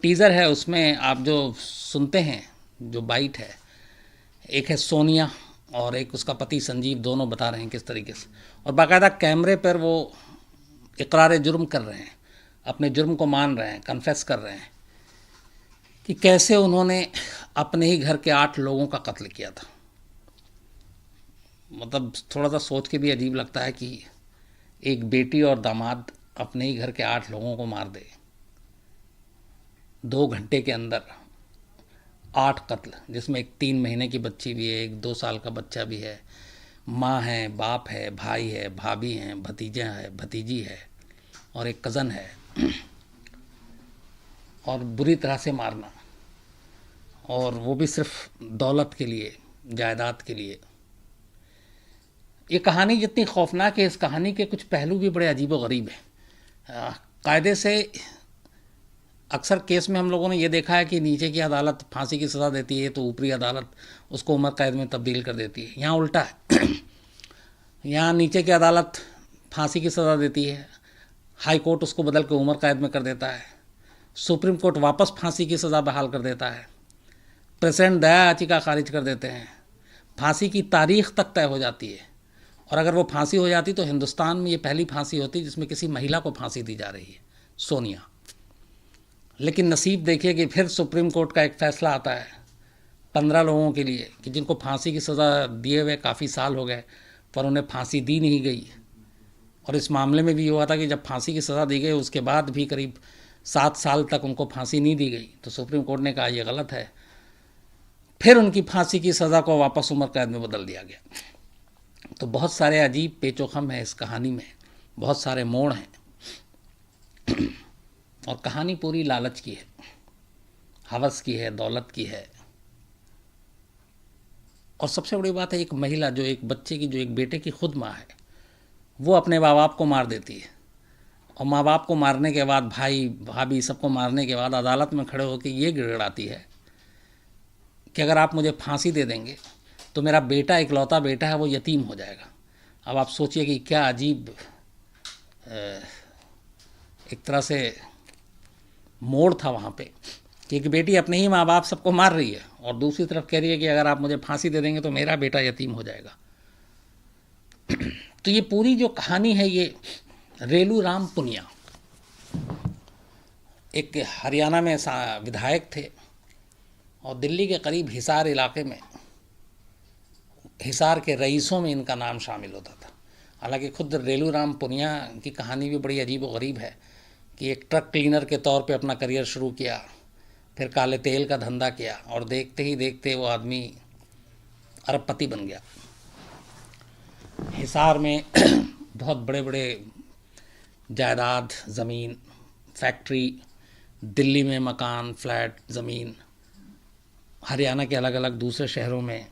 Teaser है, उसमें आप जो सुनते हैं, जो बाइट है, एक है सोनिया और एक उसका पति संजीव, दोनों बता रहे हैं किस तरीके से, और बाकायदा कैमरे पर वो इकरार जुर्म कर रहे हैं, अपने जुर्म को मान रहे हैं, कन्फेस कर रहे हैं कि कैसे उन्होंने अपने ही घर के 8 लोगों का कत्ल किया था। मतलब थोड़ा सा सोच के भी अजीब लगता है कि एक बेटी और दामाद अपने ही घर के 8 लोगों को मार दे 2 घंटे के अंदर। 8 कत्ल, जिसमें एक 3 महीने की बच्ची भी है, एक 2 साल का बच्चा भी है, माँ है, बाप है, भाई है, भाभी हैं, भतीजे हैं, भतीजी है और एक कज़न है, और बुरी तरह से मारना, और वो भी सिर्फ दौलत के लिए, जायदाद के लिए। ये कहानी जितनी खौफनाक है, इस कहानी के कुछ पहलू भी बड़े अजीब व गरीब हैं। कायदे से अक्सर केस में हम लोगों ने ये देखा है कि नीचे की अदालत फांसी की सज़ा देती है तो ऊपरी अदालत उसको उम्र कैद में तब्दील कर देती है। यहाँ उल्टा है। यहाँ नीचे की अदालत फांसी की सज़ा देती है, हाई कोर्ट उसको बदल के उम्र कैद में कर देता है, सुप्रीम कोर्ट वापस फांसी की सज़ा बहाल कर देता है, प्रेसिडेंट दया याचिका खारिज कर देते हैं, फांसी की तारीख तक तय हो जाती है। और अगर वो फांसी हो जाती तो हिंदुस्तान में ये पहली फांसी होती जिसमें किसी महिला को फांसी दी जा रही है, सोनिया। लेकिन नसीब देखिए कि फिर सुप्रीम कोर्ट का एक फ़ैसला आता है 15 लोगों के लिए कि जिनको फांसी की सज़ा दिए हुए काफ़ी साल हो गए पर उन्हें फांसी दी नहीं गई। और इस मामले में भी ये हुआ था कि जब फांसी की सज़ा दी गई उसके बाद भी करीब 7 साल तक उनको फांसी नहीं दी गई, तो सुप्रीम कोर्ट ने कहा यह गलत है। फिर उनकी फांसी की सज़ा को वापस उम्र कैद में बदल दिया गया। तो बहुत सारे अजीब पेचोखम हैं इस कहानी में, बहुत सारे मोड़ हैं, और कहानी पूरी लालच की है, हवस की है, दौलत की है। और सबसे बड़ी बात है, एक महिला जो एक बच्चे की, जो एक बेटे की खुद माँ है, वो अपने माँ बाप को मार देती है, और माँ बाप को मारने के बाद, भाई भाभी सबको मारने के बाद अदालत में खड़े होकर ये गिड़गिड़ाती है कि अगर आप मुझे फांसी दे देंगे तो मेरा बेटा, इकलौता बेटा है, वो यतीम हो जाएगा। अब आप सोचिए कि क्या अजीब एक तरह से मोड़ था वहाँ पे कि एक बेटी अपने ही माँ बाप सबको मार रही है और दूसरी तरफ कह रही है कि अगर आप मुझे फांसी दे देंगे तो मेरा बेटा यतीम हो जाएगा। तो ये पूरी जो कहानी है, ये रेलू राम पुनिया एक हरियाणा में विधायक थे और दिल्ली के करीब हिसार इलाके में, हिसार के रईसों में इनका नाम शामिल होता था। हालांकि खुद रेलू राम पुनिया की कहानी भी बड़ी अजीब व गरीब है कि एक ट्रक क्लीनर के तौर पे अपना करियर शुरू किया, फिर काले तेल का धंधा किया और देखते ही देखते वो आदमी अरबपति बन गया। हिसार में बहुत बड़े बड़े जायदाद, ज़मीन, फैक्ट्री, दिल्ली में मकान, फ्लैट, ज़मीन, हरियाणा के अलग अलग दूसरे शहरों में,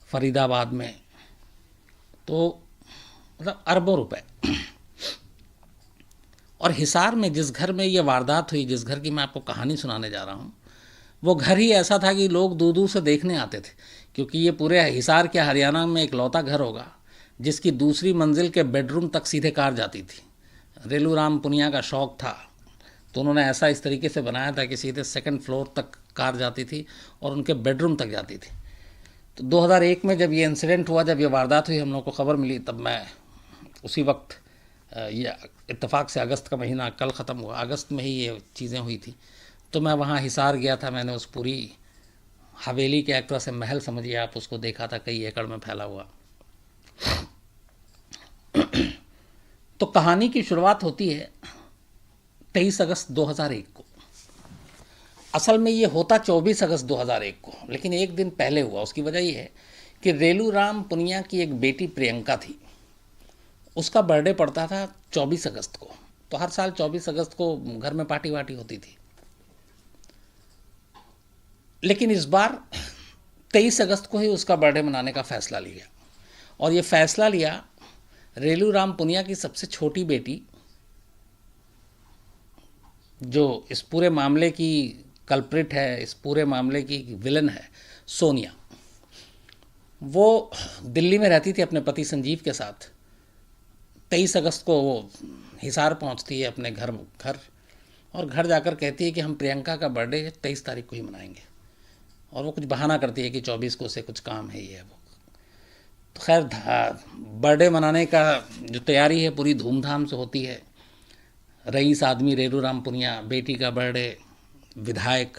फरीदाबाद में, तो मतलब अरबों रुपए। और हिसार में जिस घर में ये वारदात हुई, जिस घर की मैं आपको कहानी सुनाने जा रहा हूँ, वो घर ही ऐसा था कि लोग दूर दूर से देखने आते थे, क्योंकि ये पूरे हिसार के हरियाणा में इकलौता घर होगा जिसकी दूसरी मंजिल के बेडरूम तक सीधे कार जाती थी। रेलू राम पुनिया का शौक़ था, तो उन्होंने ऐसा इस तरीके से बनाया था कि सीधे 2nd फ्लोर तक कार जाती थी और उनके बेडरूम तक जाती थी। तो 2001 में जब ये इंसिडेंट हुआ, जब ये वारदात हुई, हम लोग को खबर मिली, तब मैं उसी वक्त, ये इत्तेफाक से अगस्त का महीना कल ख़त्म हुआ, अगस्त में ही ये चीज़ें हुई थी, तो मैं वहाँ हिसार गया था। मैंने उस पूरी हवेली के एक तरह से महल समझिए आप, उसको देखा था, कई एकड़ में फैला हुआ। तो कहानी की शुरुआत होती है 23 अगस्त 2001 को। असल में ये होता 24 अगस्त 2001 को, लेकिन एक दिन पहले हुआ। उसकी वजह ये है कि रेलू राम पुनिया की एक बेटी प्रियंका थी, उसका बर्थडे पड़ता था 24 अगस्त को। तो हर साल 24 अगस्त को घर में पार्टी वार्टी होती थी, लेकिन इस बार 23 अगस्त को ही उसका बर्थडे मनाने का फ़ैसला लिया। और ये फ़ैसला लिया रेलू राम पुनिया की सबसे छोटी बेटी, जो इस पूरे मामले की कल्प्रिट है, इस पूरे मामले की विलन है, सोनिया। वो दिल्ली में रहती थी अपने पति संजीव के साथ। 23 अगस्त को वो हिसार पहुंचती है अपने घर, और घर जाकर कहती है कि हम प्रियंका का बर्थडे 23 तारीख को ही मनाएंगे, और वो कुछ बहाना करती है कि 24 को उसे कुछ काम है, ये है वो। तो खैर बर्थडे मनाने का जो तैयारी है पूरी धूमधाम से होती है। रईस आदमी रेलू राम पुनिया, बेटी का बर्थडे, विधायक,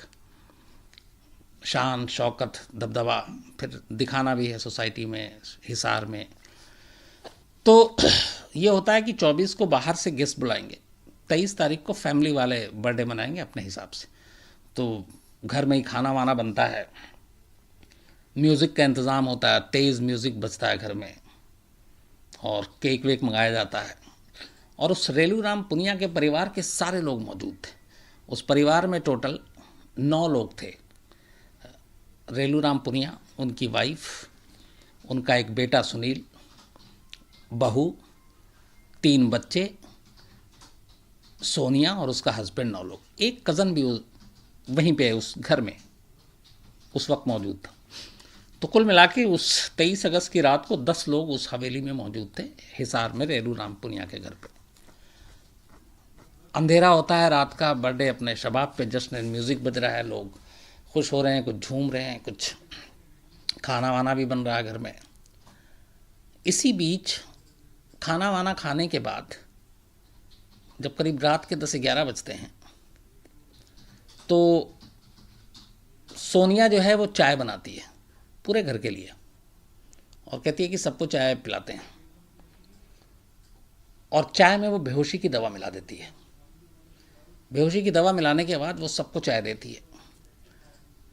शान शौकत दबदबा, फिर दिखाना भी है सोसाइटी में, हिसार में। तो ये होता है कि 24 को बाहर से गेस्ट बुलाएंगे, 23 तारीख को फैमिली वाले बर्थडे मनाएंगे अपने हिसाब से। तो घर में ही खाना वाना बनता है, म्यूज़िक का इंतज़ाम होता है, तेज़ म्यूज़िक बजता है घर में, और केक वेक मंगाया जाता है। और उस रेलू राम पुनिया के परिवार के सारे लोग मौजूद थे। उस परिवार में टोटल 9 लोग थे। रेलू राम पुनिया, उनकी वाइफ, उनका एक बेटा सुनील, बहू, 3 बच्चे, सोनिया और उसका हस्बैंड, 9 लोग। एक कज़न भी वहीं पे उस घर में उस वक्त मौजूद था। तो कुल मिला के उस 23 अगस्त की रात को 10 लोग उस हवेली में मौजूद थे, हिसार में रेलू राम पुनिया के घर पे। अंधेरा होता है रात का, बर्थडे अपने शबाब पे, जश्न, म्यूज़िक बज रहा है, लोग खुश हो रहे हैं, कुछ झूम रहे हैं, कुछ खाना वाना भी बन रहा है घर में। इसी बीच खाना वाना खाने के बाद जब करीब रात के 10-11 बजते हैं तो सोनिया जो है वो चाय बनाती है पूरे घर के लिए, और कहती है कि सबको चाय पिलाते हैं। और चाय में वो बेहोशी की दवा मिला देती है। बेहोशी की दवा मिलाने के बाद वो सबको चाय देती है।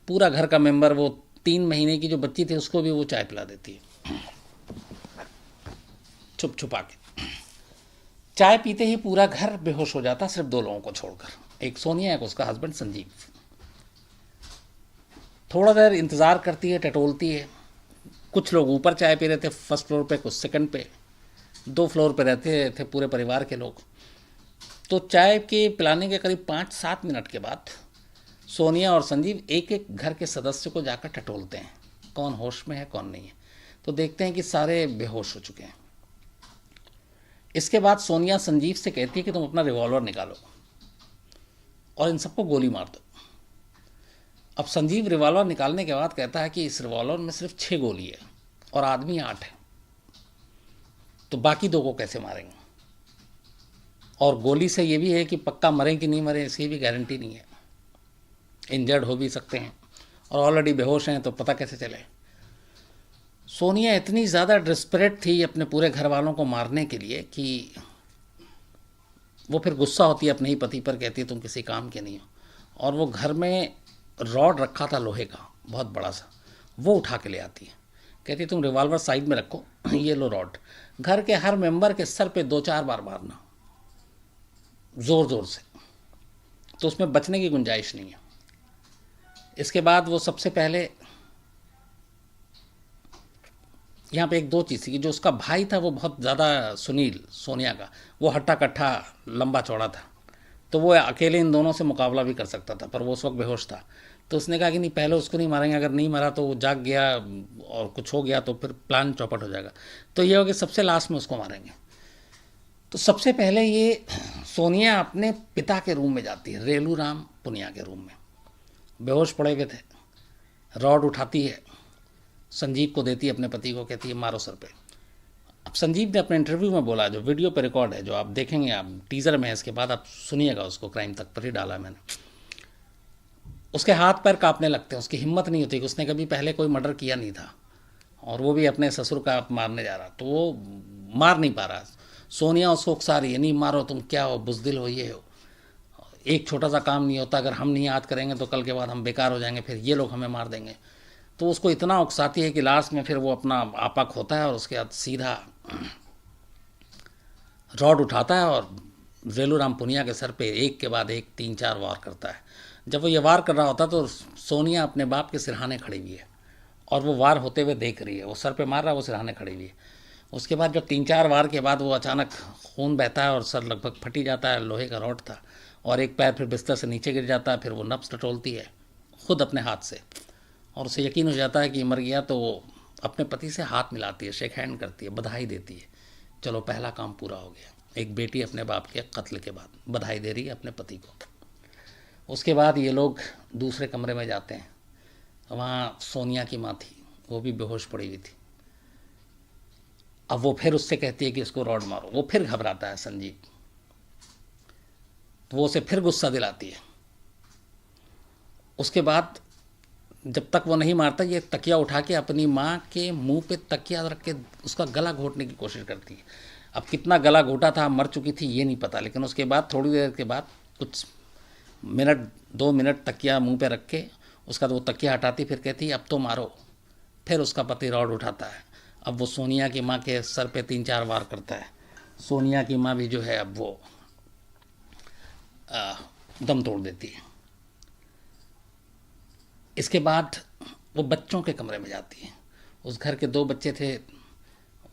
पूरा घर का मेंबर, वो 3 महीने की जो बच्ची थी उसको भी वो चाय पिला देती है, छुप छुपा के। चाय पीते ही पूरा घर बेहोश हो जाता, सिर्फ 2 लोगों को छोड़कर, एक सोनिया, एक उसका हस्बैंड संजीव। थोड़ा देर इंतज़ार करती है, टटोलती है। कुछ लोग ऊपर चाय पी रहे थे फर्स्ट फ्लोर पे, कुछ सेकंड पे, 2 फ्लोर पे रहते थे पूरे परिवार के लोग। तो चाय के पिलाने के करीब 5-7 मिनट के बाद सोनिया और संजीव एक एक घर के सदस्य को जाकर टटोलते हैं, कौन होश में है कौन नहीं है। तो देखते हैं कि सारे बेहोश हो चुके हैं। इसके बाद सोनिया संजीव से कहती है कि तुम अपना रिवॉल्वर निकालो और इन सबको गोली मार दो। अब संजीव रिवॉल्वर निकालने के बाद कहता है कि इस रिवॉल्वर में सिर्फ 6 गोली है और आदमी 8 है, तो बाकी 2 को कैसे मारेंगे? और गोली से ये भी है कि पक्का मरें कि नहीं मरें इसकी भी गारंटी नहीं है, इंजर्ड हो भी सकते हैं, और ऑलरेडी बेहोश हैं तो पता कैसे चले। सोनिया इतनी ज़्यादा डिस्परेट थी अपने पूरे घर वालों को मारने के लिए कि वो फिर गुस्सा होती है अपने ही पति पर, कहती है तुम किसी काम के नहीं हो। और वो घर में रॉड रखा था लोहे का बहुत बड़ा सा, वो उठा के ले आती है, कहती है तुम रिवॉल्वर साइड में रखो, ये लो रॉड, घर के हर मेंबर के सर पे 2-4 बार मारना ज़ोर ज़ोर से, तो उसमें बचने की गुंजाइश नहीं है। इसके बाद वो सबसे पहले यहाँ पे 1-2 चीज़ थी कि जो उसका भाई था वो बहुत ज़्यादा, सुनील, सोनिया का, वो हट्टा कट्ठा लंबा चौड़ा था, तो वो अकेले इन दोनों से मुकाबला भी कर सकता था, पर वो उस वक्त बेहोश था। तो उसने कहा कि नहीं, पहले उसको नहीं मारेंगे, अगर नहीं मरा तो वो जाग गया और कुछ हो गया तो फिर प्लान चौपट हो जाएगा, तो ये हो कि सबसे लास्ट में उसको मारेंगे। तो सबसे पहले ये सोनिया अपने पिता के रूम में जाती है, रेलू राम पुनिया के रूम में, बेहोश पड़े हुए थे। रॉड उठाती है, संजीव को देती है, अपने पति को, कहती है मारो सर पे। अब संजीव ने अपने इंटरव्यू में बोला, जो वीडियो पे रिकॉर्ड है, जो आप देखेंगे, आप टीज़र में है, इसके बाद आप सुनिएगा उसको, क्राइम तक पर ही डाला मैंने। उसके हाथ पैर कांपने लगते हैं, उसकी हिम्मत नहीं होती कि उसने कभी पहले कोई मर्डर किया नहीं था, और वो भी अपने ससुर का मारने जा रहा, तो वो मार नहीं पा रहा। सोनिया उसको उकसा रही है, नहीं मारो, तुम क्या हो, बुज़दिल हो, ये हो, एक छोटा सा काम नहीं होता, अगर हम नहीं याद करेंगे तो कल के बाद हम बेकार हो जाएंगे, फिर ये लोग हमें मार देंगे। तो उसको इतना उकसाती है कि लास्ट में फिर वो अपना आपा खोता है और उसके बाद सीधा रॉड उठाता है और रेलू राम पुनिया के सर पे एक के बाद एक 3-4 वार करता है। जब वो ये वार कर रहा होता तो सोनिया अपने बाप के सिरहाने खड़ी हुई है और वो वार होते हुए देख रही है, वो सर पे मार रहा है, वो सिरहाने खड़ी हुई है। उसके बाद जब 3-4 वार के बाद वो अचानक खून बहता है और सर लगभग फटी जाता है, लोहे का रॉड था, और एक पैर फिर बिस्तर से नीचे गिर जाता है। फिर वो नब्ज़ टटोलती है खुद अपने हाथ से, और उसे यकीन हो जाता है कि मर गया, तो वो अपने पति से हाथ मिलाती है, शेक हैंड करती है, बधाई देती है, चलो पहला काम पूरा हो गया। एक बेटी अपने बाप के कत्ल के बाद बधाई दे रही है अपने पति को। उसके बाद ये लोग दूसरे कमरे में जाते हैं, वहाँ सोनिया की माँ थी, वो भी बेहोश पड़ी हुई थी। अब वो फिर उससे कहती है कि इसको रॉड मारो, वो फिर घबराता है संजीव, तो वो उसे फिर गुस्सा दिलाती है। उसके बाद जब तक वो नहीं मारता, ये तकिया उठा के अपनी माँ के मुंह पे तकिया रख के उसका गला घोटने की कोशिश करती है। अब कितना गला घोटा था, मर चुकी थी ये नहीं पता, लेकिन उसके बाद थोड़ी देर के बाद कुछ मिनट 2 मिनट तकिया मुंह पे रख के उसका वो तकिया हटाती, फिर कहती अब तो मारो। फिर उसका पति रॉड उठाता है, अब वो सोनिया की माँ के सर पे 3-4 वार करता है। सोनिया की माँ भी जो है अब वो दम तोड़ देती है। इसके बाद वो बच्चों के कमरे में जाती है। उस घर के 2 बच्चे थे,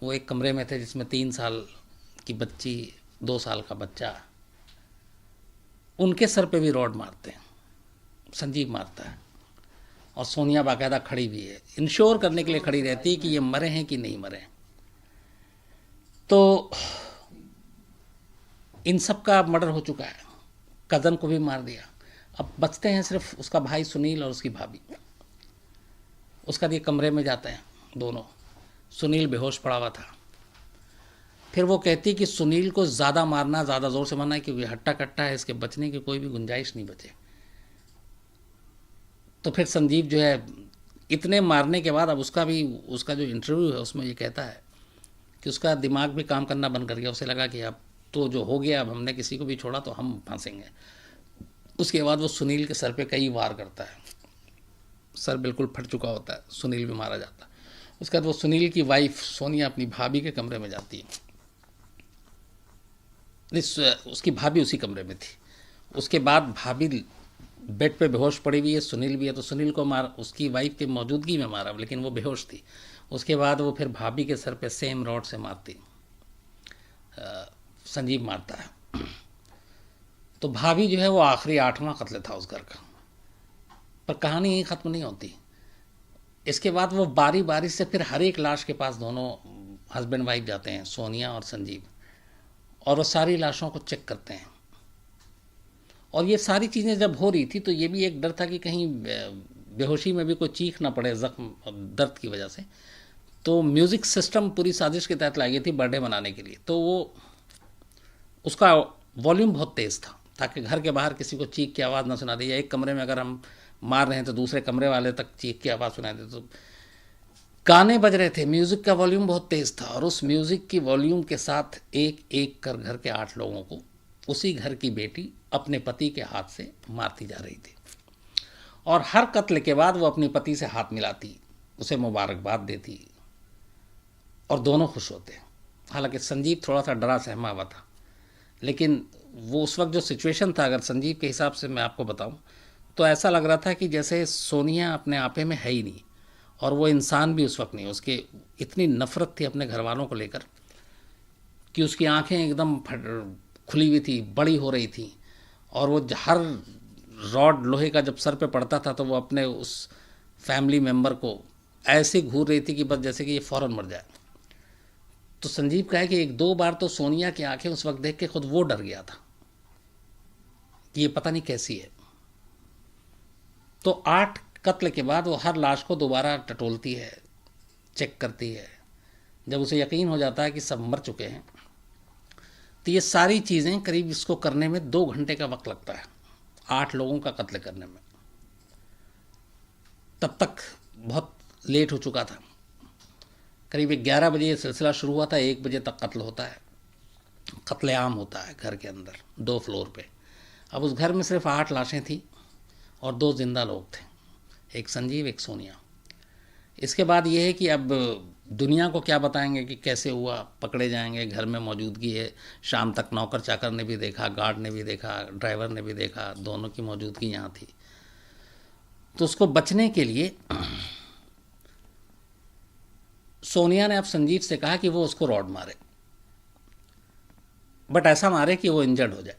वो एक कमरे में थे जिसमें 3 साल की बच्ची, 2 साल का बच्चा, उनके सर पे भी रॉड मारते हैं, संजीव मारता है। और सोनिया बाकायदा खड़ी भी है, इंश्योर करने के लिए खड़ी रहती है कि ये मरे हैं कि नहीं मरे। तो इन सब का मर्डर हो चुका है, कज़न को भी मार दिया। अब बचते हैं सिर्फ उसका भाई सुनील और उसकी भाभी। उसका ये कमरे में जाते हैं दोनों, सुनील बेहोश पड़ा हुआ था। फिर वो कहती कि सुनील को ज़्यादा मारना, ज़्यादा ज़ोर से मारना है क्योंकि हट्टा कट्टा है, इसके बचने की कोई भी गुंजाइश नहीं बचे। तो फिर संजीव जो है इतने मारने के बाद, अब उसका जो इंटरव्यू है उसमें ये कहता है कि उसका दिमाग भी काम करना बंद कर गया। उसे लगा कि अब तो जो हो गया, अब हमने किसी को भी छोड़ा तो हम फंसेंगे। उसके बाद वो सुनील के सर पे कई वार करता है, सर बिल्कुल फट चुका होता है, सुनील भी मारा जाता है। उसके बाद वो सुनील की वाइफ सोनिया अपनी भाभी के कमरे में जाती है, उसकी भाभी उसी कमरे में थी। उसके बाद भाभी बेड पे बेहोश पड़ी हुई है, सुनील भी है, तो सुनील को मार उसकी वाइफ की मौजूदगी में मारा, लेकिन वो बेहोश थी। उसके बाद वो फिर भाभी के सर पे सेम रॉड से मारती, संजीव मारता है। तो भाभी जो है वो आखिरी 8वां कत्ल था उस घर का। पर कहानी यहीं ख़त्म नहीं होती। इसके बाद वो बारी बारी से फिर हर एक लाश के पास दोनों हस्बैंड वाइफ जाते हैं, सोनिया और संजीव, और वो सारी लाशों को चेक करते हैं। और ये सारी चीज़ें जब हो रही थी तो ये भी एक डर था कि कहीं बेहोशी में भी कोई चीख ना पड़े जख्म दर्द की वजह से। तो म्यूज़िक सिस्टम पूरी साजिश के तहत लाई गई थी बर्थडे मनाने के लिए। तो वो उसका वॉल्यूम बहुत तेज़ था ताकि घर के बाहर किसी को चीख की आवाज़ ना सुना दे, या एक कमरे में अगर हम मार रहे हैं तो दूसरे कमरे वाले तक चीख की आवाज़ सुनाई दे। तो गाने बज रहे थे, म्यूज़िक का वॉल्यूम बहुत तेज़ था, और उस म्यूज़िक की वॉल्यूम के साथ एक एक कर घर के 8 लोगों को उसी घर की बेटी अपने पति के हाथ से मारती जा रही थी। और हर कत्ल के बाद वो अपने पति से हाथ मिलाती, उसे मुबारकबाद देती, और दोनों खुश होते। हालांकि संजीव थोड़ा सा डरा सहमा हुआ था, लेकिन वो उस वक्त जो सिचुएशन था, अगर संजीव के हिसाब से मैं आपको बताऊं, तो ऐसा लग रहा था कि जैसे सोनिया अपने आपे में है ही नहीं, और वो इंसान भी उस वक्त नहीं। उसके इतनी नफ़रत थी अपने घर वालों को लेकर कि उसकी आंखें एकदम खुली हुई थी, बड़ी हो रही थी। और वो हर रॉड लोहे का जब सर पे पड़ता था तो वो अपने उस फैमिली मेम्बर को ऐसे घूर रही थी कि बस जैसे कि ये फ़ौरन मर जाए। तो संजीव कहे कि 1-2 बार तो सोनिया की आंखें उस वक्त देख के खुद वो डर गया था कि ये पता नहीं कैसी है। तो 8 कत्ल के बाद वो हर लाश को दोबारा टटोलती है, चेक करती है। जब उसे यकीन हो जाता है कि सब मर चुके हैं, तो ये सारी चीज़ें करीब इसको करने में 2 घंटे का वक्त लगता है, 8 लोगों का कत्ल करने में। तब तक बहुत लेट हो चुका था, करीब 11 बजे ये सिलसिला शुरू हुआ था, 1 बजे तक कत्ल होता है, कत्लेआम होता है घर के अंदर 2 फ्लोर पे। अब उस घर में सिर्फ 8 लाशें थी और 2 जिंदा लोग थे, एक संजीव, एक सोनिया। इसके बाद ये है कि अब दुनिया को क्या बताएंगे कि कैसे हुआ, पकड़े जाएंगे, घर में मौजूदगी है। शाम तक नौकर चाकर ने भी देखा, गार्ड ने भी देखा, ड्राइवर ने भी देखा, दोनों की मौजूदगी यहाँ थी। तो उसको बचने के लिए सोनिया ने अब संजीव से कहा कि वो उसको रॉड मारे, बट ऐसा मारे कि वो इंजर्ड हो जाए।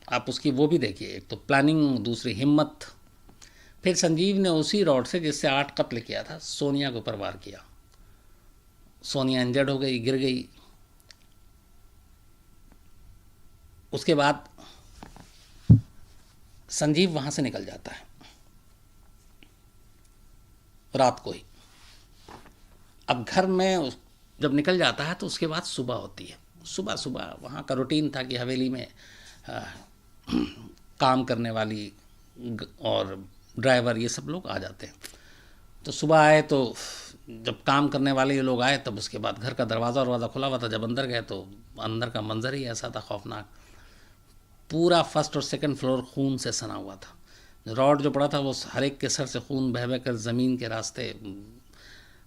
आप उसकी वो भी देखिए, एक तो प्लानिंग, दूसरी हिम्मत। फिर संजीव ने उसी रॉड से जिससे 8 कत्ल किया था सोनिया के ऊपर वार किया। सोनिया इंजर्ड हो गई, गिर गई। उसके बाद संजीव वहाँ से निकल जाता है रात को ही। अब घर में जब निकल जाता है तो उसके बाद सुबह होती है। सुबह सुबह वहाँ का रूटीन था कि हवेली में काम करने वाली और ड्राइवर ये सब लोग आ जाते हैं। तो सुबह आए तो जब काम करने वाले ये लोग आए तब उसके बाद घर का दरवाज़ा खुला हुआ था। जब अंदर गए तो अंदर का मंजर ही ऐसा था खौफनाक। पूरा फर्स्ट और सेकंड फ्लोर खून से सना हुआ था। रॉड जो पड़ा था वो हर एक के सर से खून बह बह कर ज़मीन के रास्ते,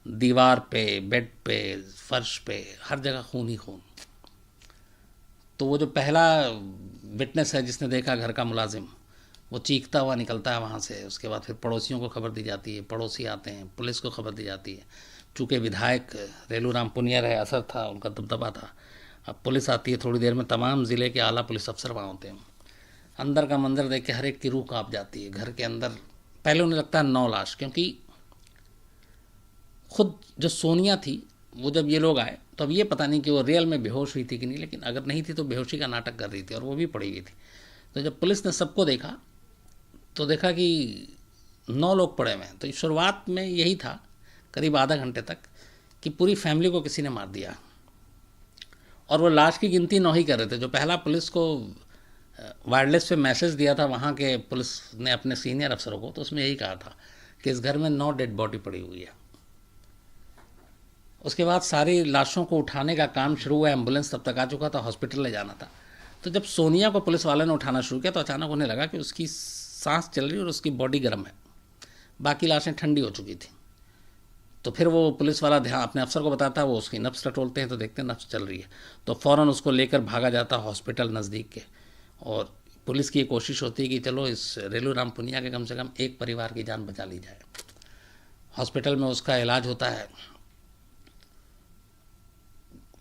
दीवार पे, बेड पे, फर्श पे, हर जगह खून ही खून। तो वो जो पहला विटनेस है जिसने देखा, घर का मुलाजिम, वो चीखता हुआ निकलता है वहाँ से। उसके बाद फिर पड़ोसियों को खबर दी जाती है, पड़ोसी आते हैं, पुलिस को खबर दी जाती है। चूँकि विधायक रेलूराम पुनिया रहे, असर था, उनका दबदबा था। अब पुलिस आती है, थोड़ी देर में तमाम ज़िले के आला पुलिस अफसर वहाँ होते हैं। अंदर का मंजर देख के हर एक की रूह काँप जाती है। घर के अंदर पहले उन्हें लगता है 9 लाश, क्योंकि खुद जो सोनिया थी वो जब ये लोग आए तो अब ये पता नहीं कि वो रियल में बेहोश हुई थी कि नहीं, लेकिन अगर नहीं थी तो बेहोशी का नाटक कर रही थी और वो भी पड़ी हुई थी। तो जब पुलिस ने सबको देखा तो देखा कि 9 लोग पड़े हुए हैं। तो शुरुआत में यही था करीब आधा घंटे तक कि पूरी फैमिली को किसी ने मार दिया, और वो लाश की गिनती 9 ही कर रहे थे। जो पहला पुलिस को वायरलेस पे मैसेज दिया था वहाँ के पुलिस ने अपने सीनियर अफसरों को, तो उसमें यही कहा था कि इस घर में 9 डेड बॉडी पड़ी हुई है। उसके बाद सारी लाशों को उठाने का काम शुरू हुआ। एम्बुलेंस तब तक आ चुका था, हॉस्पिटल ले जाना था। तो जब सोनिया को पुलिस वाले ने उठाना शुरू किया तो अचानक उन्हें लगा कि उसकी सांस चल रही है और उसकी बॉडी गर्म है, बाकी लाशें ठंडी हो चुकी थी। तो फिर वो पुलिस वाला ध्यान अपने अफसर को बताता है, वो उसकी नब्ज़ टटोलते हैं तो देखते हैं नब्ज़ चल रही है। तो फ़ौरन उसको लेकर भागा जाता हॉस्पिटल नज़दीक के, और पुलिस की ये कोशिश होती है कि चलो इस रेलूराम पुनिया के कम से कम एक परिवार की जान बचा ली जाए। हॉस्पिटल में उसका इलाज होता है।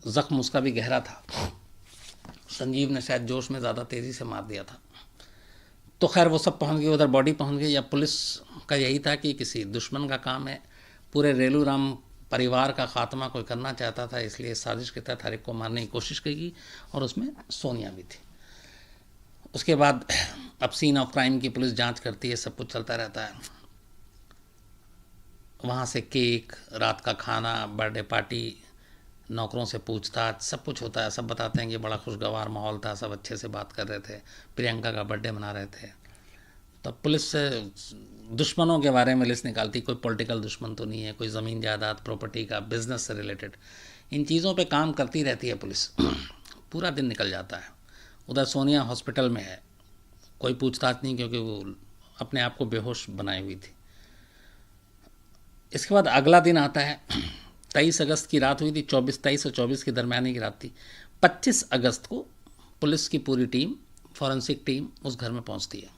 ज़ख्म उसका भी गहरा था, संजीव ने शायद जोश में ज़्यादा तेज़ी से मार दिया था। तो खैर वो सब पहुंच गए, उधर बॉडी पहुंच गई। या पुलिस का यही था कि किसी दुश्मन का काम है, पूरे रेलूराम परिवार का खात्मा कोई करना चाहता था, इसलिए साजिश के तहत हर एक को मारने की कोशिश की, और उसमें सोनिया भी थी। उसके बाद अब सीन ऑफ क्राइम की पुलिस जांच करती है, सब कुछ चलता रहता है। वहाँ से केक, रात का खाना, बर्थडे पार्टी, नौकरों से पूछताछ, सब कुछ होता है। सब बताते हैं कि बड़ा खुशगवार माहौल था, सब अच्छे से बात कर रहे थे, प्रियंका का बर्थडे मना रहे थे। तब पुलिस से दुश्मनों के बारे में लिस्ट निकालती, कोई पॉलिटिकल दुश्मन तो नहीं है, कोई ज़मीन जायदाद, प्रॉपर्टी का, बिजनेस से रिलेटेड, इन चीज़ों पे काम करती रहती है पुलिस। पूरा दिन निकल जाता है। उधर सोनिया हॉस्पिटल में है, कोई पूछताछ नहीं, क्योंकि वो अपने आप को बेहोश बनाई हुई थी। इसके बाद अगला दिन आता है। 23 अगस्त की रात हुई थी, 23 और 24 के दरमियानी की रात थी। 25 अगस्त को पुलिस की पूरी टीम, फॉरेंसिक टीम उस घर में पहुंचती है।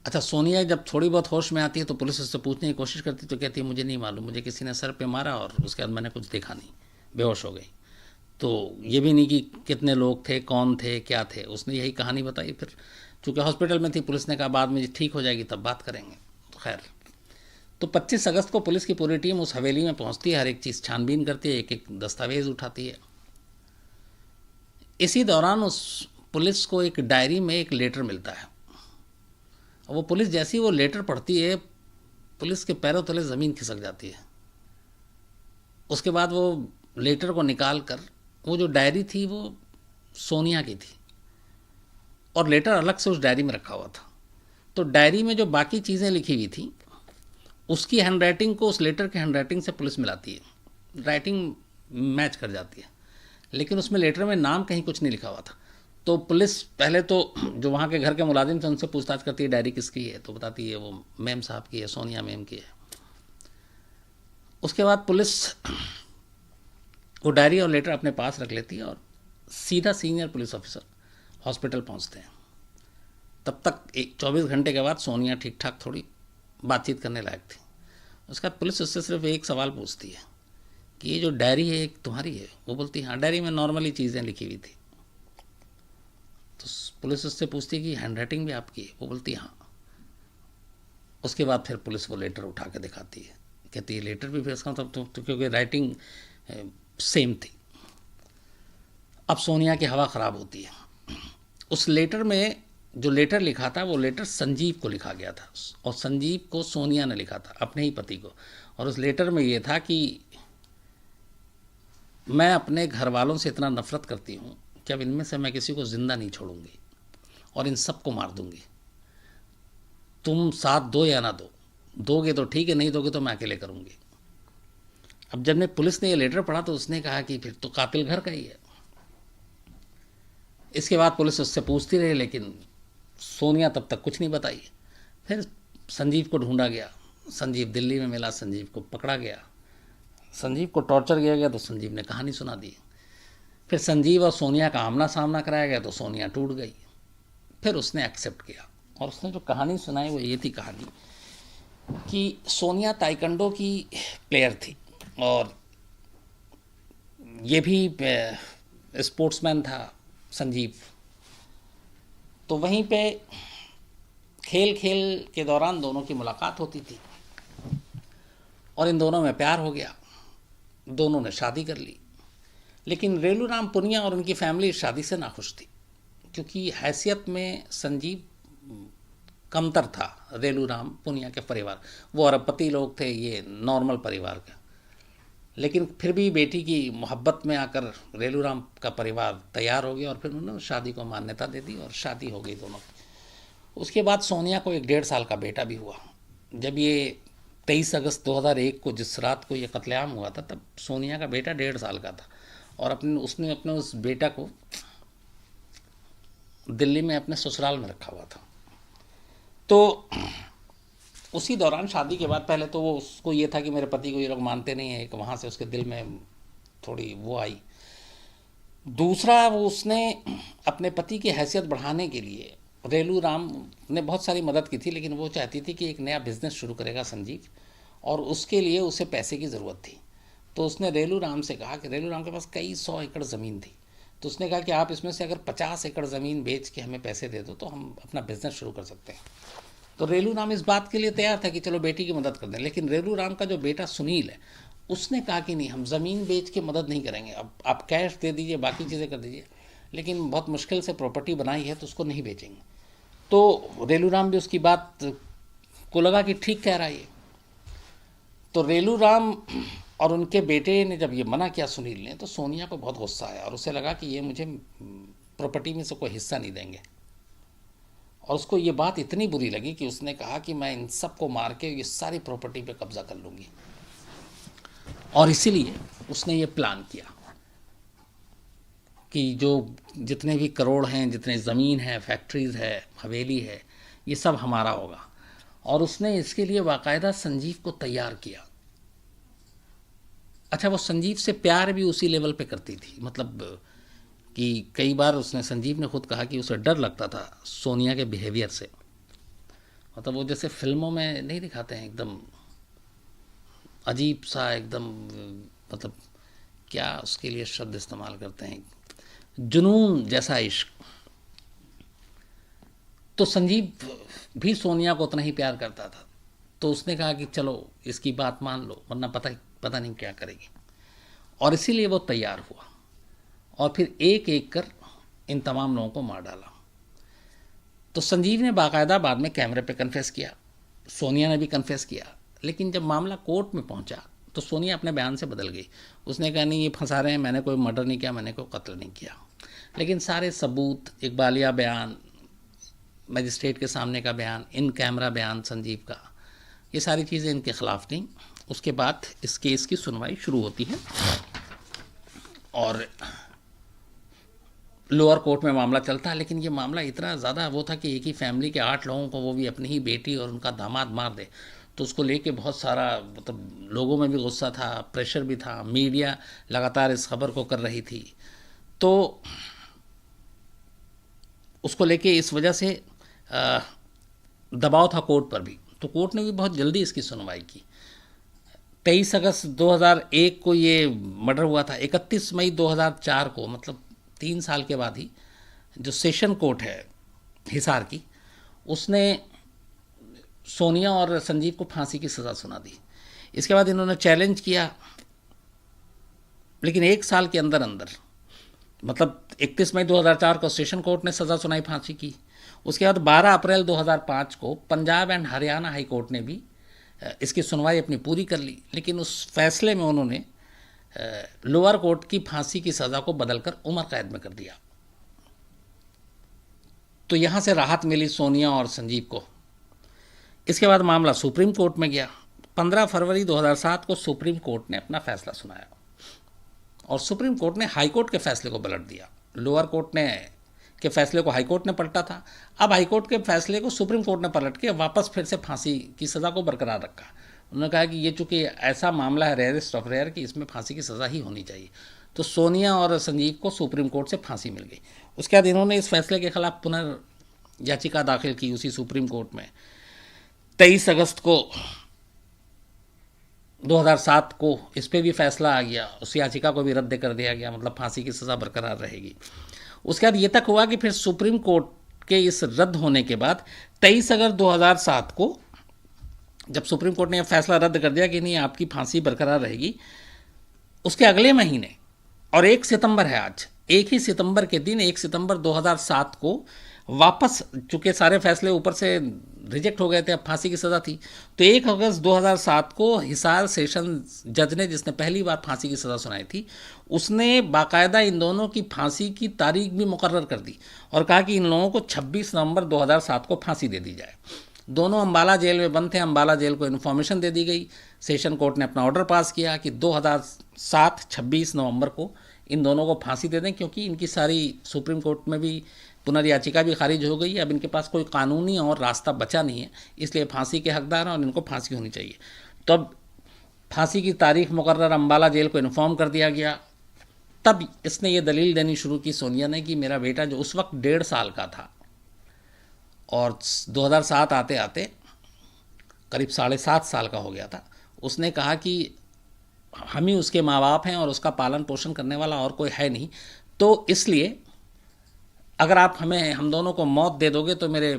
अच्छा, सोनिया जब थोड़ी बहुत होश में आती है तो पुलिस उससे पूछने की कोशिश करती, तो कहती है मुझे नहीं मालूम, मुझे किसी ने सर पे मारा और उसके बाद मैंने कुछ देखा नहीं, बेहोश हो गई। तो ये भी नहीं कि कितने लोग थे, कौन थे, क्या थे, उसने यही कहानी बताई। फिर चूँकि हॉस्पिटल में थी, पुलिस ने कहा बाद में ठीक हो जाएगी तब बात करेंगे। तो खैर, तो 25 अगस्त को पुलिस की पूरी टीम उस हवेली में पहुंचती है, हर एक चीज़ छानबीन करती है, एक एक दस्तावेज उठाती है। इसी दौरान उस पुलिस को एक डायरी में एक लेटर मिलता है। वो पुलिस जैसी वो लेटर पढ़ती है, पुलिस के पैरों तले ज़मीन खिसक जाती है। उसके बाद वो लेटर को निकाल कर, वो जो डायरी थी वो सोनिया की थी और लेटर अलग से उस डायरी में रखा हुआ था। तो डायरी में जो बाकी चीज़ें लिखी हुई थी उसकी हैंडराइटिंग को उस लेटर के हैंडराइटिंग से पुलिस मिलाती है, राइटिंग मैच कर जाती है, लेकिन उसमें लेटर में नाम कहीं कुछ नहीं लिखा हुआ था। तो पुलिस पहले तो जो वहाँ के घर के मुलाजिम थे उनसे पूछताछ करती है डायरी किसकी है, तो बताती है वो मैम साहब की है, सोनिया मैम की है। उसके बाद पुलिस वो डायरी और लेटर अपने पास रख लेती है और सीधा सीनियर पुलिस ऑफिसर हॉस्पिटल पहुँचते हैं। तब तक 24 घंटे के बाद सोनिया ठीक ठाक थोड़ी बातचीत करने लायक थी। उसके बाद पुलिस उससे सिर्फ एक सवाल पूछती है कि ये जो डायरी है एक तुम्हारी है? वो बोलती है हाँ, डायरी में नॉर्मली चीज़ें लिखी हुई थी। तो पुलिस उससे पूछती है कि हैंडराइटिंग भी आपकी है? वो बोलती है हाँ। उसके बाद फिर पुलिस वो लेटर उठा के दिखाती है, कहती है लेटर भी भेज तब तो क्योंकि राइटिंग सेम थी। अब सोनिया की हवा ख़राब होती है। उस लेटर में जो लेटर लिखा था वो लेटर संजीव को लिखा गया था, और संजीव को सोनिया ने लिखा था, अपने ही पति को। और उस लेटर में ये था कि मैं अपने घर वालों से इतना नफरत करती हूँ कि अब इनमें से मैं किसी को ज़िंदा नहीं छोड़ूंगी और इन सबको मार दूंगी। तुम साथ दो या ना दो, दोगे तो ठीक है, नहीं दोगे तो मैं अकेले करूंगी। अब जब ने पुलिस ने ये लेटर पढ़ा तो उसने कहा कि फिर तो कातिल घर का ही है। इसके बाद पुलिस उससे पूछती रही, लेकिन सोनिया तब तक कुछ नहीं बताई। फिर संजीव को ढूंढा गया, संजीव दिल्ली में मिला, संजीव को पकड़ा गया, संजीव को टॉर्चर किया गया तो संजीव ने कहानी सुना दी। फिर संजीव और सोनिया का आमना सामना कराया गया तो सोनिया टूट गई। फिर उसने एक्सेप्ट किया, और उसने जो कहानी सुनाई वो ये थी कहानी कि सोनिया ताइक्वांडो की प्लेयर थी, और ये भी स्पोर्ट्समैन था संजीव। तो वहीं पे खेल खेल के दौरान दोनों की मुलाकात होती थी, और इन दोनों में प्यार हो गया, दोनों ने शादी कर ली। लेकिन रेलूराम पुनिया और उनकी फैमिली इस शादी से नाखुश थी, क्योंकि हैसियत में संजीव कमतर था रेलूराम पुनिया के परिवार। वो अरबपति लोग थे, ये नॉर्मल परिवार का। लेकिन फिर भी बेटी की मोहब्बत में आकर रेलूराम का परिवार तैयार हो गया, और फिर उन्होंने शादी को मान्यता दे दी और शादी हो गई दोनों की। उसके बाद सोनिया को एक 1.5 साल का बेटा भी हुआ। जब ये 23 अगस्त 2001 को, जिस रात को ये कत्लेआम हुआ था, तब सोनिया का बेटा 1.5 साल का था, और उसने अपने उस बेटा को दिल्ली में अपने ससुराल में रखा हुआ था। तो उसी दौरान शादी के बाद पहले तो वो उसको ये था कि मेरे पति को ये लोग मानते नहीं हैं, एक वहाँ से उसके दिल में थोड़ी वो आई। दूसरा, वो उसने अपने पति की हैसियत बढ़ाने के लिए रेलूराम ने बहुत सारी मदद की थी, लेकिन वो चाहती थी कि एक नया बिजनेस शुरू करेगा संजीव, और उसके लिए उसे पैसे की ज़रूरत थी। तो उसने रेलूराम से कहा कि रेलूराम के पास कई 100 एकड़ ज़मीन थी, तो उसने कहा कि आप इसमें से अगर 50 एकड़ ज़मीन बेच के हमें पैसे दे दो तो हम अपना बिजनेस शुरू कर सकते हैं। तो रेलूराम इस बात के लिए तैयार था कि चलो बेटी की मदद कर दें। लेकिन रेलूराम का जो बेटा सुनील है, उसने कहा कि नहीं, हम ज़मीन बेच के मदद नहीं करेंगे, अब आप कैश दे दीजिए, बाकी चीज़ें कर दीजिए, लेकिन बहुत मुश्किल से प्रॉपर्टी बनाई है तो उसको नहीं बेचेंगे। तो रेलूराम भी उसकी बात को लगा कि ठीक कह रहा है ये। तो रेलूराम और उनके बेटे ने जब ये मना किया सुनील ने, तो सोनिया को बहुत गुस्सा आया, और उसे लगा कि ये मुझे प्रॉपर्टी में से कोई हिस्सा नहीं देंगे। और उसको ये बात इतनी बुरी लगी कि उसने कहा कि मैं इन सब को मार के ये सारी प्रॉपर्टी पे कब्जा कर लूँगी। और इसीलिए उसने ये प्लान किया कि जो जितने भी करोड़ हैं, जितने ज़मीन है, फैक्ट्रीज़ है, हवेली है, ये सब हमारा होगा। और उसने इसके लिए बाकायदा संजीव को तैयार किया। अच्छा, वो संजीव से प्यार भी उसी लेवल पे करती थी, मतलब कि कई बार उसने, संजीव ने खुद कहा कि उसे डर लगता था सोनिया के बिहेवियर से। मतलब वो जैसे फिल्मों में नहीं दिखाते हैं, एकदम अजीब सा, एकदम, मतलब क्या उसके लिए शब्द इस्तेमाल करते हैं, जुनून जैसा इश्क। तो संजीव भी सोनिया को उतना ही प्यार करता था। तो उसने कहा कि चलो इसकी बात मान लो, वरना पता नहीं क्या करेगी। और इसीलिए वो तैयार हुआ, और फिर एक एक कर इन तमाम लोगों को मार डाला। तो संजीव ने बाकायदा बाद में कैमरे पे कन्फेस किया, सोनिया ने भी कन्फेस किया। लेकिन जब मामला कोर्ट में पहुंचा तो सोनिया अपने बयान से बदल गई। उसने कहा नहीं, ये फंसा रहे हैं, मैंने कोई मर्डर नहीं किया, मैंने कोई कत्ल नहीं किया। लेकिन सारे सबूत, इकबालिया बयान, मजिस्ट्रेट के सामने का बयान, इन कैमरा बयान संजीव का, ये सारी चीज़ें इनके ख़िलाफ़ थी। उसके बाद इस केस की सुनवाई शुरू होती है, और लोअर कोर्ट में मामला चलता है। लेकिन ये मामला इतना ज़्यादा वो था कि एक ही फैमिली के 8 लोगों को, वो भी अपनी ही बेटी और उनका दामाद मार दे, तो उसको लेके बहुत सारा, मतलब लोगों में भी गुस्सा था, प्रेशर भी था, मीडिया लगातार इस खबर को कर रही थी। तो उसको लेके इस वजह से दबाव था कोर्ट पर भी। तो कोर्ट ने भी बहुत जल्दी इसकी सुनवाई की। 23 अगस्त 2001 को ये मर्डर हुआ था। 31 मई 2004 को, मतलब 3 साल के बाद ही, जो सेशन कोर्ट है हिसार की, उसने सोनिया और संजीव को फांसी की सज़ा सुना दी। इसके बाद इन्होंने चैलेंज किया, लेकिन 1 साल के अंदर अंदर, मतलब 31 मई 2004 को सेशन कोर्ट ने सज़ा सुनाई फांसी की, उसके बाद 12 अप्रैल 2005 को Punjab and Haryana high court ने भी इसकी सुनवाई अपनी पूरी कर ली, लेकिन उस फैसले में उन्होंने लोअर कोर्ट की फांसी की सज़ा को बदलकर उम्र कैद में कर दिया। तो यहाँ से राहत मिली सोनिया और संजीव को। इसके बाद मामला सुप्रीम कोर्ट में गया। 15 फरवरी 2007 को सुप्रीम कोर्ट ने अपना फैसला सुनाया और सुप्रीम कोर्ट ने हाई कोर्ट के फैसले को पलट दिया। लोअर कोर्ट ने के फैसले को हाई कोर्ट ने पलटा था, अब हाई कोर्ट के फैसले को सुप्रीम कोर्ट ने पलट के वापस फिर से फांसी की सज़ा को बरकरार रखा। उन्होंने कहा कि ये चूँकि ऐसा मामला है रेयरेस्ट ऑफ रेयर कि इसमें फांसी की सज़ा ही होनी चाहिए। तो सोनिया और संजीव को सुप्रीम कोर्ट से फांसी मिल गई। उसके बाद इन्होंने इस फैसले के खिलाफ पुनर्याचिका दाखिल की उसी सुप्रीम कोर्ट में। 23 अगस्त को 2007 को इस पर भी फैसला आ गया, उस याचिका को भी रद्द कर दिया गया, मतलब फांसी की सज़ा बरकरार रहेगी। उसके बाद ये तक हुआ कि फिर सुप्रीम कोर्ट के इस रद्द होने के बाद 23 अगस्त 2007 को जब सुप्रीम कोर्ट ने यह फैसला रद्द कर दिया कि नहीं आपकी फांसी बरकरार रहेगी, उसके अगले महीने और 1 सितंबर है आज, एक ही सितंबर के दिन 1 सितंबर 2007 को वापस, चूँकि सारे फैसले ऊपर से रिजेक्ट हो गए थे, अब फांसी की सज़ा थी, तो 1 अगस्त 2007 को हिसार सेशन जज ने, जिसने पहली बार फांसी की सज़ा सुनाई थी, उसने बाकायदा इन दोनों की फांसी की तारीख भी मुकर्रर कर दी और कहा कि इन लोगों को 26 नवंबर 2007 को फांसी दे दी जाए। दोनों अम्बाला जेल में बंद थे, अम्बाला जेल को इन्फॉर्मेशन दे दी गई। सेशन कोर्ट ने अपना ऑर्डर पास किया कि 2007 26 नवंबर को इन दोनों को फांसी दे दें, क्योंकि इनकी सारी सुप्रीम कोर्ट में भी पुनर्याचिका भी खारिज हो गई है, अब इनके पास कोई कानूनी और रास्ता बचा नहीं है, इसलिए फांसी के हकदार हैं और इनको फांसी होनी चाहिए। तो अब फांसी की तारीख मुकर्रर अम्बाला जेल को इन्फॉर्म कर दिया गया। तब इसने ये दलील देनी शुरू की सोनिया ने कि मेरा बेटा जो उस वक्त 1.5 साल का था और 2007 आते आते करीब 7.5 साल का हो गया था, उसने कहा कि हम ही उसके माँ बाप हैं और उसका पालन पोषण करने वाला और कोई है नहीं, तो इसलिए अगर आप हम दोनों को मौत दे दोगे तो मेरे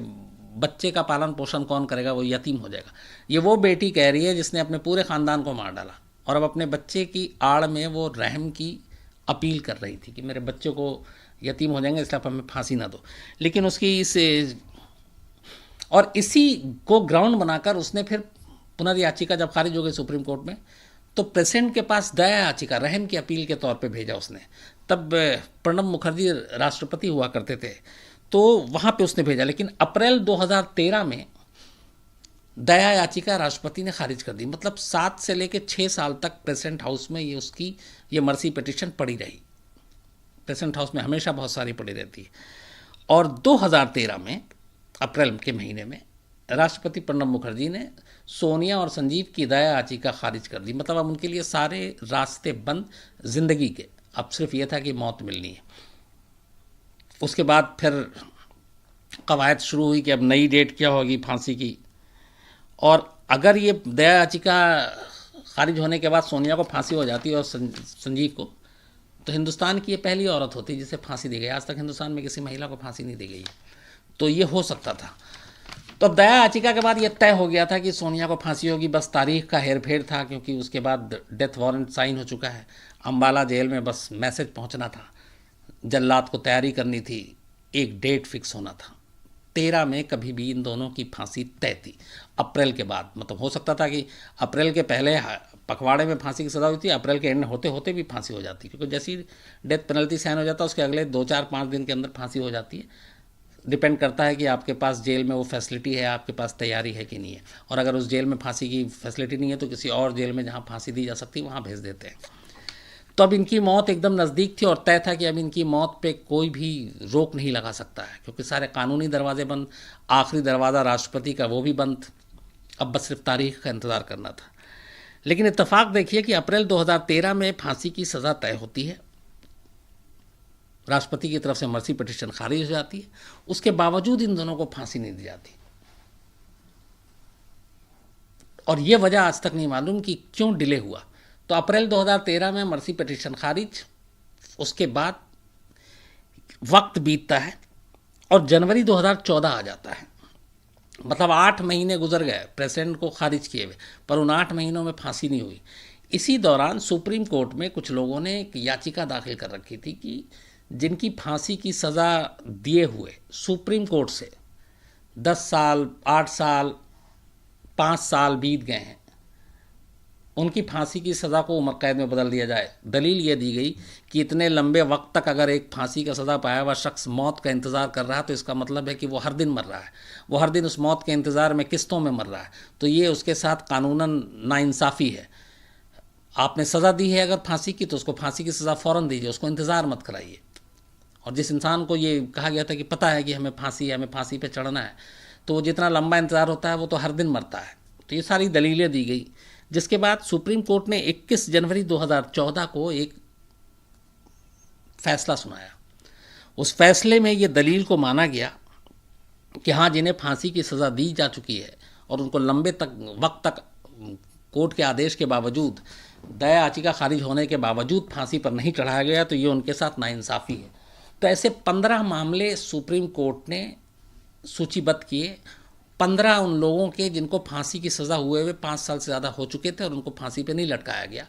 बच्चे का पालन पोषण कौन करेगा, वो यतीम हो जाएगा। ये वो बेटी कह रही है जिसने अपने पूरे ख़ानदान को मार डाला और अब अपने बच्चे की आड़ में वो रहम की अपील कर रही थी कि मेरे बच्चे को यतीम हो जाएंगे, इसलिए आप हमें फांसी ना दो। लेकिन उसकी इसी को ग्राउंड बनाकर उसने फिर पुनर्याचिका जब खारिज हो गई सुप्रीम कोर्ट में, तो प्रेसिडेंट के पास दया याचिका रहम की अपील के तौर पे भेजा उसने। तब प्रणब मुखर्जी राष्ट्रपति हुआ करते थे, तो वहाँ पे उसने भेजा। लेकिन अप्रैल 2013 में दया याचिका राष्ट्रपति ने खारिज कर दी। मतलब 7 से लेकर 6 साल तक प्रेसिडेंट हाउस में ये मर्सी पिटिशन पड़ी रही। प्रेसिडेंट हाउस में हमेशा बहुत सारी पड़ी रहती है। और 2013 में अप्रैल के महीने में राष्ट्रपति प्रणब मुखर्जी ने सोनिया और संजीव की दया याचिका खारिज कर दी। मतलब अब उनके लिए सारे रास्ते बंद जिंदगी के, अब सिर्फ ये था कि मौत मिलनी है। उसके बाद फिर कवायद शुरू हुई कि अब नई डेट क्या होगी फांसी की, और अगर ये दया याचिका खारिज होने के बाद सोनिया को फांसी हो जाती और संजीव को, तो हिंदुस्तान की ये पहली औरत होती जिसे फांसी दी गई। आज तक हिंदुस्तान में किसी महिला को फांसी नहीं दी गई, तो ये हो सकता था। तो अब दया याचिका के बाद ये तय हो गया था कि सोनिया को फांसी होगी, बस तारीख का हेरफेर था, क्योंकि उसके बाद डेथ वारंट साइन हो चुका है। अम्बाला जेल में बस मैसेज पहुंचना था, जल्लाद को तैयारी करनी थी, एक डेट फिक्स होना था। 13 में कभी भी इन दोनों की फांसी तय थी। अप्रैल के बाद, मतलब हो सकता था कि अप्रैल के पहले पखवाड़े में फांसी की सज़ा हुई थी, अप्रैल के एंड होते होते भी फांसी हो जाती, क्योंकि जैसी डेथ पेनल्टी साइन हो जाता उसके अगले 2-4-5 दिन के अंदर फांसी हो जाती है। डिपेंड करता है कि आपके पास जेल में वो फैसिलिटी है, आपके पास तैयारी है कि नहीं है। और अगर उस जेल में फांसी की फैसिलिटी नहीं है तो किसी और जेल में जहाँ फांसी दी जा सकती है वहाँ भेज देते हैं। तो अब इनकी मौत एकदम नज़दीक थी और तय था कि अब इनकी मौत पे कोई भी रोक नहीं लगा सकता है, क्योंकि सारे कानूनी दरवाजे बंद, आखिरी दरवाज़ा राष्ट्रपति का वो भी बंद। अब बस सिर्फ तारीख का इंतज़ार करना था। लेकिन इत्तेफाक देखिए कि अप्रैल 2013 में फांसी की सज़ा तय होती है, राष्ट्रपति की तरफ से मर्सी पिटीशन खारिज हो जाती है, उसके बावजूद इन दोनों को फांसी नहीं दी जाती। और ये वजह आज तक नहीं मालूम कि क्यों डिले हुआ। तो अप्रैल 2013 में मर्सी पिटीशन खारिज, उसके बाद वक्त बीतता है और जनवरी 2014 आ जाता है। मतलब 8 महीने गुजर गए प्रेसिडेंट को खारिज किए हुए, पर उन 8 महीनों में फांसी नहीं हुई। इसी दौरान सुप्रीम कोर्ट में कुछ लोगों ने एक याचिका दाखिल कर रखी थी कि जिनकी फांसी की सज़ा दिए हुए सुप्रीम कोर्ट से 10 साल, 8 साल, 5 साल बीत गए हैं, उनकी फांसी की सज़ा को उम्र कैद में बदल दिया जाए। दलील ये दी गई कि इतने लंबे वक्त तक अगर एक फांसी का सज़ा पाया हुआ शख्स मौत का इंतज़ार कर रहा है तो इसका मतलब है कि वो हर दिन मर रहा है, वो हर दिन उस मौत के इंतज़ार में किस्तों में मर रहा है। तो ये उसके साथ कानूनन नाइंसाफ़ी है। आपने सज़ा दी है अगर फांसी की, तो उसको फांसी की सज़ा फ़ौरन दीजिए, उसको इंतज़ार मत कराइए। और जिस इंसान को ये कहा गया था कि पता है कि हमें फांसी है, हमें फांसी पे चढ़ना है, तो वो जितना लंबा इंतज़ार होता है वो तो हर दिन मरता है। तो ये सारी दलीलें दी गई, जिसके बाद सुप्रीम कोर्ट ने 21 जनवरी 2014 को एक फैसला सुनाया। उस फैसले में ये दलील को माना गया कि हाँ, जिन्हें फांसी की सज़ा दी जा चुकी है और उनको लंबे वक्त तक कोर्ट के आदेश के बावजूद, दया याचिका खारिज होने के बावजूद फांसी पर नहीं चढ़ाया गया, तो ये उनके साथ नाइंसाफ़ी है। तो ऐसे 15 मामले सुप्रीम कोर्ट ने सूचीबद्ध किए। 15 उन लोगों के जिनको फांसी की सज़ा हुए हुए 5 साल से ज़्यादा हो चुके थे और उनको फांसी पे नहीं लटकाया गया।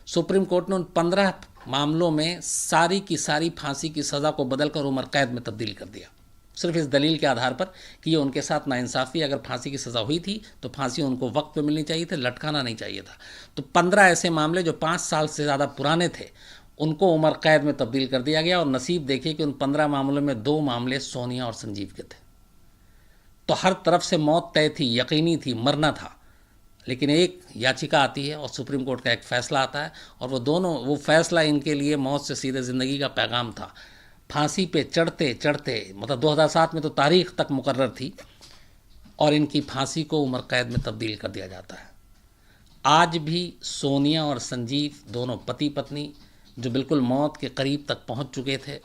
सुप्रीम कोर्ट ने उन 15 मामलों में सारी की सारी फांसी की सज़ा को बदलकर उम्र कैद में तब्दील कर दिया, सिर्फ इस दलील के आधार पर कि ये उनके साथ नाइंसाफ़ी। अगर फांसी की सज़ा हुई थी तो फांसी उनको वक्त पे मिलनी चाहिए थी, लटकाना नहीं चाहिए था। तो 15 ऐसे मामले जो 5 साल से ज़्यादा पुराने थे, उनको उम्र कैद में तब्दील कर दिया गया। और नसीब देखिए कि उन 15 मामलों में 2 मामले सोनिया और संजीव के थे। तो हर तरफ से मौत तय थी, यकीनी थी, मरना था। लेकिन एक याचिका आती है और सुप्रीम कोर्ट का एक फ़ैसला आता है, और वो फ़ैसला इनके लिए मौत से सीधे ज़िंदगी का पैगाम था। फांसी पे चढ़ते चढ़ते, मतलब 2007 में तो तारीख तक मुकर्रर थी, और इनकी फांसी को उम्र कैद में तब्दील कर दिया जाता है। आज भी सोनिया और संजीव, दोनों पति पत्नी, जो बिल्कुल मौत के करीब तक पहुंच चुके थे,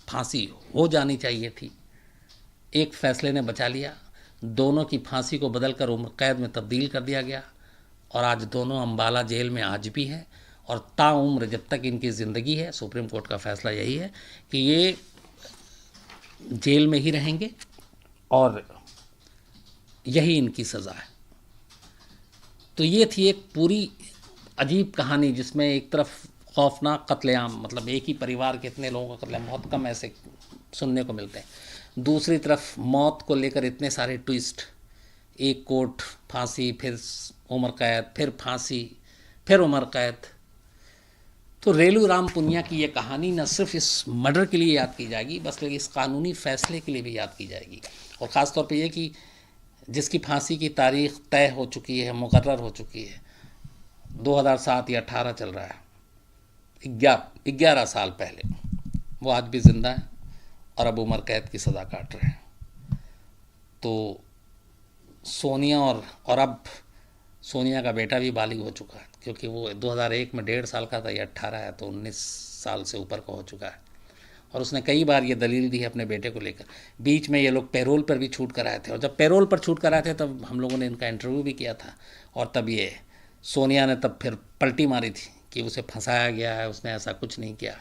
फांसी हो जानी चाहिए थी, एक फ़ैसले ने बचा लिया। दोनों की फांसी को बदलकर उम्र कैद में तब्दील कर दिया गया, और आज दोनों अम्बाला जेल में आज भी हैं। और ताउम्र जब तक इनकी ज़िंदगी है, सुप्रीम कोर्ट का फ़ैसला यही है कि ये जेल में ही रहेंगे और यही इनकी सज़ा है। तो ये थी एक पूरी अजीब कहानी, जिसमें एक तरफ खौफनाक कत्लेआम, मतलब एक ही परिवार के इतने लोगों का कत्लेआम, बहुत कम ऐसे सुनने को मिलते हैं। दूसरी तरफ मौत को लेकर इतने सारे ट्विस्ट, एक कोर्ट फांसी, फिर उम्र कैद, फिर फांसी, फिर उम्र कैद। तो रेलू राम पुनिया की ये कहानी न सिर्फ इस मर्डर के लिए याद की जाएगी, बल्कि इस कानूनी फैसले के लिए भी याद की जाएगी। और ख़ास तौर पे ये कि जिसकी फांसी की तारीख तय हो चुकी है, मुकर्रर हो चुकी है, 2007 या 18 चल रहा है, 11 साल पहले, वो आज भी ज़िंदा है और अब उम्र कैद की सज़ा काट रहे हैं। तो सोनिया और अब सोनिया का बेटा भी बालिग हो चुका है, क्योंकि वो 2001 में 1.5 साल का था, या 18 है तो 19 साल से ऊपर का हो चुका है। और उसने कई बार ये दलील दी है अपने बेटे को लेकर। बीच में ये लोग पैरोल पर भी छूट कर आए थे, और जब पैरोल पर छूट कर आए थे तब हम लोगों ने इनका इंटरव्यू भी किया था, और तब ये सोनिया ने तब फिर पलटी मारी थी कि उसे फंसाया गया है, उसने ऐसा कुछ नहीं किया।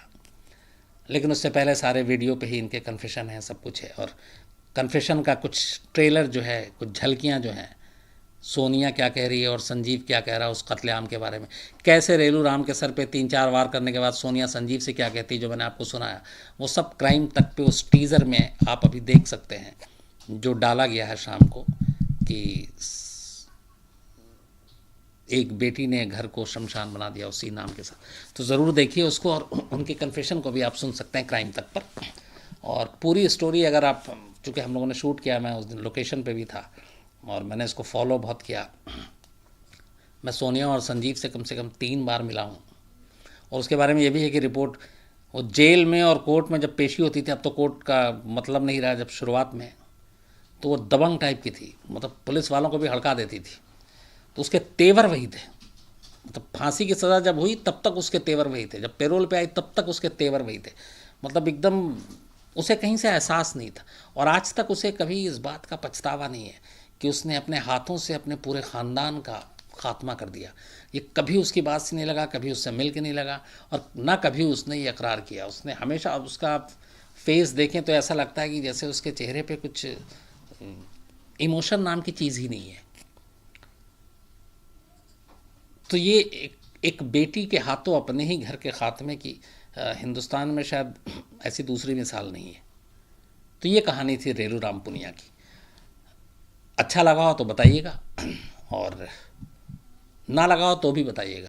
लेकिन उससे पहले सारे वीडियो पे ही इनके कन्फेशन है, सब कुछ है। और कन्फेशन का कुछ ट्रेलर जो है, कुछ झलकियाँ जो हैं, सोनिया क्या कह रही है और संजीव क्या कह रहा है उस कत्लेआम के बारे में, कैसे रेलू राम के सर पे 3-4 वार करने के बाद सोनिया संजीव से क्या कहती है, जो मैंने आपको सुनाया, वो सब क्राइम तक पे उस टीज़र में आप अभी देख सकते हैं, जो डाला गया है शाम को, कि एक बेटी ने घर को शमशान बना दिया उसी नाम के साथ। तो ज़रूर देखिए उसको, और उनके कन्फेशन को भी आप सुन सकते हैं क्राइम तक पर। और पूरी स्टोरी अगर आप, चूँकि हम लोगों ने शूट किया, मैं उस दिन लोकेशन पे भी था और मैंने इसको फॉलो बहुत किया। मैं सोनिया और संजीव से कम 3 बार मिला हूँ। और उसके बारे में ये भी है कि रिपोर्ट, वो जेल में और कोर्ट में जब पेशी होती थी, अब तो कोर्ट का मतलब नहीं रहा, जब शुरुआत में तो वो दबंग टाइप की थी, मतलब पुलिस वालों को भी हड़का देती थी। तो उसके तेवर वही थे, मतलब फांसी की सज़ा जब हुई तब तक उसके तेवर वही थे, जब पैरोल पे आई तब तक उसके तेवर वही थे। मतलब एकदम उसे कहीं से एहसास नहीं था, और आज तक उसे कभी इस बात का पछतावा नहीं है कि उसने अपने हाथों से अपने पूरे ख़ानदान का खात्मा कर दिया। ये कभी उसकी बात से नहीं लगा, कभी उससे मिल के नहीं लगा, और ना कभी उसने ये इकरार किया। उसने हमेशा, उसका फेस देखें तो ऐसा लगता है कि जैसे उसके चेहरे पे कुछ इमोशन नाम की चीज़ ही नहीं है। तो ये एक बेटी के हाथों अपने ही घर के खात्मे की हिंदुस्तान में शायद ऐसी दूसरी मिसाल नहीं है। तो ये कहानी थी रेलू राम पुनिया की। अच्छा लगा हो तो बताइएगा, और ना लगा हो तो भी बताइएगा।